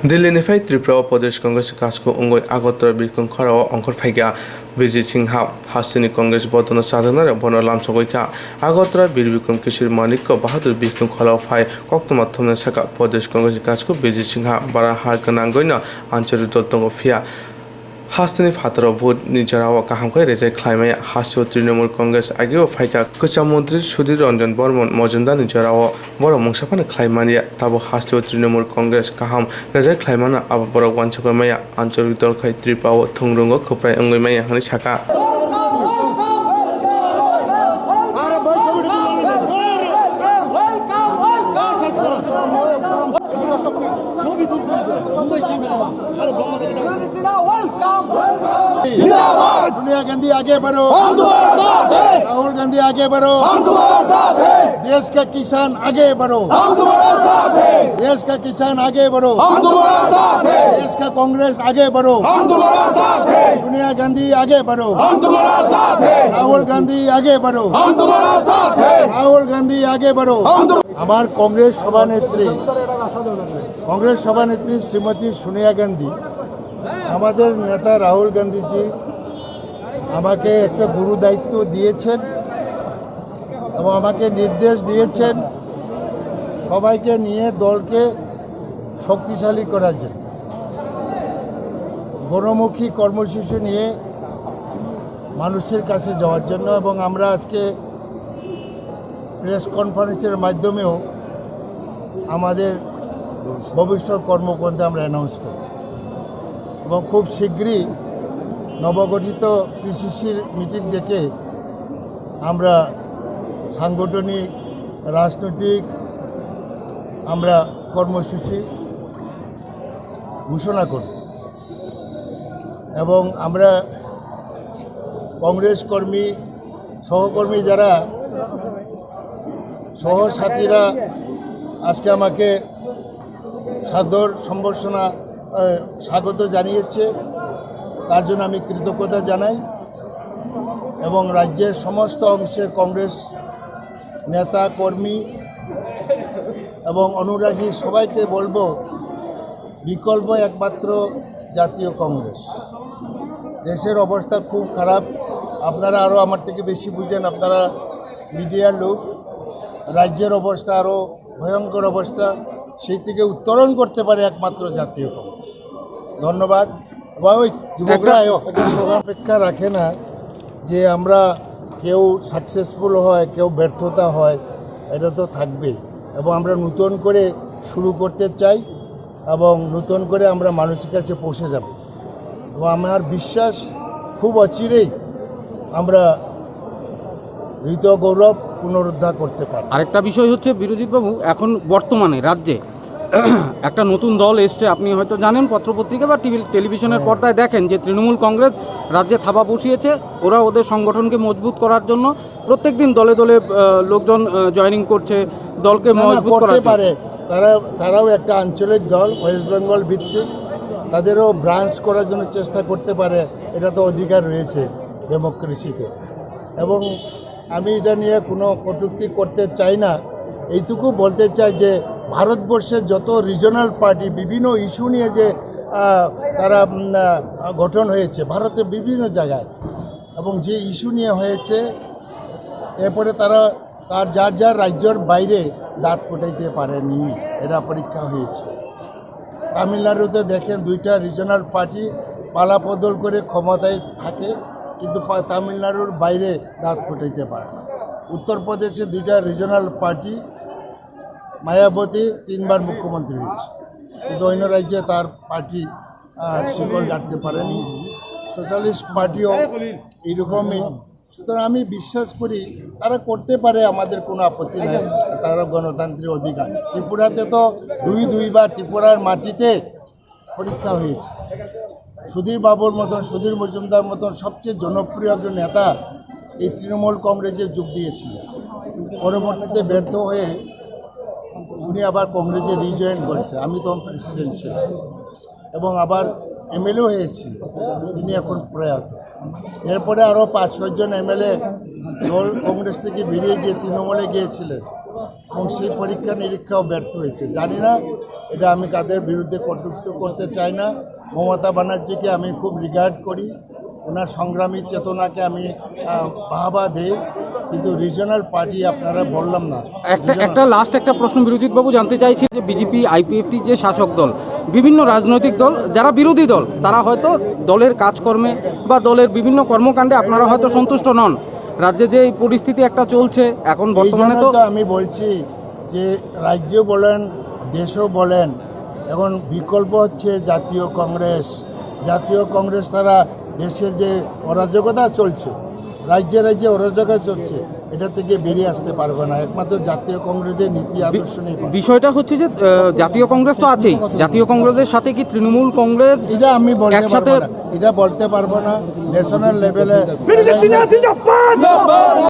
दिल्लीनिफ्राय त्रिपुरा प्रदेश कंग्रेस काजखौ अंगय आगरतला बिरखं खराव अंकर फाइगा बिजि सिंहा हासिनी कांग्रेस बदन साधनार बन लामसगैखा आगरतला बीर बिक्रम किशोर मानिक को बाहादुर बिरखं खराव फाइ कक्तमा थमने साका प्रदेश कंग्रेस काजखौ बिजि सिंहा बारा हा गनांगैनो आंचलिक दल दंग फिया हासिनी फातराव भोट निजराव काहामखै रेजाय ख्लायमाय हासिव तृणमूल कांग्रेस आगिव फाइका कचा मंत्री सुधीर रंजन बर्मन मजुमदार निजराव बर मंसाफान ख्लायमानिया ताबो हासिव तृणमूल कांग्रेस काहाम रेजाय ख्लायमाना आबा बर वानसगैमाया आंचलिक दलखै त्रिपुराव थंरुंग खोप्राय अंगैमाया हानि साका सोनिया गांधी आगे बढ़ो, राहुल गांधी आगे बढ़ो, देश का किसान आगे बढ़ो, देश का किसान आगे बढ़ो, देश का कांग्रेस आगे बढ़ो, सोनिया गांधी आगे बढ़ो, राहुल गांधी आगे बढ़ो, राहुल गांधी आगे बढ़ो। हमार कांग्रेस सभानेत्री श्रीमती सोनिया गांधी আমাদের নেতা রাহুল গান্ধীজি আমাকে একটা গুরু দায়িত্ব দিয়েছেন এবং আমাকে নির্দেশ দিয়েছেন সবাইকে নিয়ে দলকে শক্তিশালী করার জন্য গণমুখী কর্মসূচি নিয়ে মানুষের কাছে যাওয়ার জন্য এবং আমরা আজকে প্রেস কনফারেন্সের মাধ্যমেও আমাদের ভবিষ্যৎ কর্মপন্থা আমরা অ্যানাউন্স করি এবং খুব শীঘ্রই নবগঠিত পিসিসির মিটিং ডেকে আমরা সাংগঠনিক রাজনৈতিক আমরা কর্মসূচি ঘোষণা করব এবং আমরা কংগ্রেস কর্মী সহকর্মী যারা সহসাথীরা আজকে আমাকে সাদর সম্বর্ধনা স্বাগত জানিয়েছে তার জন্য আমি কৃতজ্ঞতা জানাই এবং রাজ্যের সমস্ত অংশের কংগ্রেস নেতা কর্মী এবং অনুরাগী সবাইকে বলবো বিকল্প একমাত্র জাতীয় কংগ্রেস। দেশের অবস্থা খুব খারাপ, আপনারা আরও আমার থেকে বেশি বুঝেন, আপনারা মিডিয়ার লোক। রাজ্যের অবস্থা আরও ভয়ঙ্কর অবস্থা, সেই থেকে উত্তরণ করতে পারে একমাত্র জাতীয় কংগ্রেস। ধন্যবাদ। ওই যুবকরা অপেক্ষা রাখে না যে আমরা কেউ সাকসেসফুল হয় কেউ ব্যর্থতা হয়, এটা তো থাকবেই এবং আমরা নতুন করে শুরু করতে চাই এবং নতুন করে আমরা মানুষের কাছে পৌঁছে যাব এবং আমার বিশ্বাস খুব অচিরেই আমরা হৃত গৌরব পুনরুদ্ধার করতে পারি। আরেকটা বিষয় হচ্ছে বিরোজিতবাবু, এখন বর্তমানে রাজ্যে একটা নতুন দল এসছে, আপনি হয়তো জানেন, পত্রপত্রিকা বা টেলিভিশনের পর্দায় দেখেন যে তৃণমূল কংগ্রেস রাজ্যে থাবা বসিয়েছে। ওরা ওদের সংগঠনকে মজবুত করার জন্য প্রত্যেকদিন দলে দলে লোকজন জয়েনিং করছে, দলকে মজবুত করতে পারে। তারাও একটা আঞ্চলিক দল, ওয়েস্ট বেঙ্গল ভিত্তিক, তাদেরও ব্রাঞ্চ করার জন্য চেষ্টা করতে পারে, এটা তো অধিকার রয়েছে ডেমোক্রেসিতে। এবং আমি এটা নিয়ে কোনো কটূক্তি করতে চাই না, এইটুকু বলতে চাই যে ভারতবর্ষের যত রিজনাল পার্টি বিভিন্ন ইস্যু নিয়ে যে তারা গঠন হয়েছে ভারতের বিভিন্ন জায়গায় এবং যে ইস্যু নিয়ে হয়েছে, এরপরে তারা যার যার রাজ্যের বাইরে দাঁত ফুটাইতে পারেনি, এটা পরীক্ষা হয়েছে। তামিলনাড়ুতে দেখেন দুইটা রিজনাল পার্টি পালাবদল করে ক্ষমতায় থাকে কিন্তু তামিলনাড়ুর বাইরে দাঁত ফুটাইতে পারে না। উত্তরপ্রদেশে দুইটা রিজনাল পার্টি, মায়াবতী 3 বার মুখ্যমন্ত্রী হয়েছে কিন্তু অন্য রাজ্যে তার পার্টি শিকড় গাঁটতে পারেনি। সোশ্যালিস্ট পার্টিও এইরকমই। সুতরাং আমি বিশ্বাস করি তারা করতে পারে, আমাদের কোনো আপত্তি নেই, তারা গণতান্ত্রিক অধিকার। ত্রিপুরাতে তো দুইবার ত্রিপুরার মাটিতে পরীক্ষা হয়েছে। সুধীর বাবুর মতন, সুধীর মজুমদার মতন সবচেয়ে জনপ্রিয় একজন নেতা এই তৃণমূল কংগ্রেসে যোগ দিয়েছিলেন, পরবর্তীতে ব্যর্থ হয়ে উনি আবার কংগ্রেসে রিজয়েন করছে। আমি তখন প্রেসিডেন্ট ছিলাম এবং আবার এমএলএ হয়েছি, তিনি এখন প্রয়াত। এরপরে আরও 5-6 জন এমএলএ দল কংগ্রেস থেকে বেরিয়ে গিয়ে তৃণমূলে গিয়েছিলেন। এবং সেই পরীক্ষা নিরীক্ষাও ব্যর্থ হয়েছে। জানি না, এটা আমি কাদের বিরুদ্ধে কটূক্তি করতে চাই না। মমতা ব্যানার্জিকে আমি খুব রিগার্ড করি, ওনার সংগ্রামী চেতনাকে আমি বাহবা দেই, কিন্তু রিজনাল পার্টি আপনারা বললাম না। একটা লাস্ট একটা প্রশ্ন বিরোজিত বাবু জানতে চাইছি যে বিজেপি আইপিএফটি যে শাসক দল, বিভিন্ন রাজনৈতিক দল যারা বিরোধী দল, তারা হয়তো দলের কাজকর্মে বা দলের বিভিন্ন কর্মকাণ্ডে আপনারা হয়তো সন্তুষ্ট নন। রাজ্যে যে এই পরিস্থিতি একটা চলছে এখন বর্তমানে, তো আমি বলছি যে রাজ্যেও বলেন দেশও বলেন, এখন বিকল্প হচ্ছে জাতীয় কংগ্রেস। জাতীয় কংগ্রেস তারা দেশের যে অরাজকতা চলছে, রাজ্যে রাজ্যে অরাজকতা চলছে, এটা থেকে বেরিয়ে আসতে পারবে না একমাত্র জাতীয় কংগ্রেসের নীতি আদর্শ নিয়ে। বিষয়টা হচ্ছে যে জাতীয় কংগ্রেস তো আছেই, জাতীয় কংগ্রেসের সাথে কি তৃণমূল কংগ্রেস এটা আমি বলতে একসাথে পারবো না, এটা বলতে পারবো না। ন্যাশনাল লেভেলে